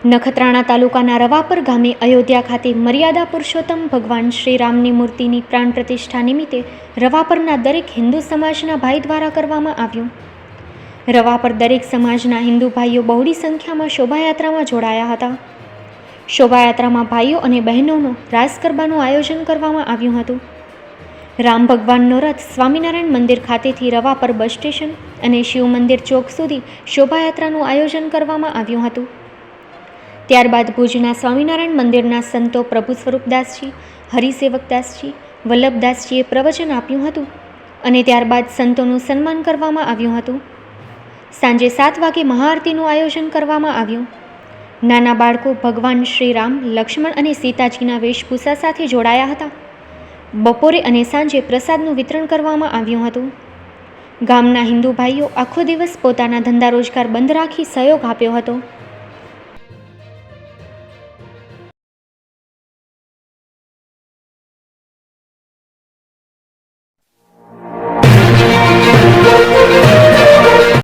નખત્રાણા તાલુકાના રવાપર ગામે અયોધ્યા ખાતે મર્યાદા પુરુષોત્તમ ભગવાન શ્રી રામની મૂર્તિની પ્રાણ પ્રતિષ્ઠા નિમિત્તે રવાપરના દરેક હિન્દુ સમાજના ભાઈ દ્વારા કરવામાં આવ્યું. રવાપર દરેક સમાજના હિન્દુ ભાઈઓ બહોળી સંખ્યામાં શોભાયાત્રામાં જોડાયા હતા. શોભાયાત્રામાં ભાઈઓ અને બહેનોનો રાસ ગરબાનું આયોજન કરવામાં આવ્યું હતું. રામ ભગવાનનો રથ સ્વામિનારાયણ મંદિર ખાતેથી રવાપર બસ સ્ટેશન અને શિવ મંદિર ચોક સુધી શોભાયાત્રાનું આયોજન કરવામાં આવ્યું હતું. ત્યારબાદ ભુજના સ્વામિનારાયણ મંદિરના સંતો પ્રભુ સ્વરૂપદાસજી, હરિસેવકદાસજી, વલ્લભદાસજીએ પ્રવચન આપ્યું હતું અને ત્યારબાદ સંતોનું સન્માન કરવામાં આવ્યું હતું. સાંજે 7 વાગે મહાઆરતીનું આયોજન કરવામાં આવ્યું. નાના બાળકો ભગવાન શ્રી રામ, લક્ષ્મણ અને સીતાજીના વેશભૂષા સાથે જોડાયા હતા. બપોરે અને સાંજે પ્રસાદનું વિતરણ કરવામાં આવ્યું હતું. ગામના હિન્દુ ભાઈઓ આખો દિવસ પોતાના ધંધા રોજગાર બંધ રાખી સહયોગ આપ્યો હતો.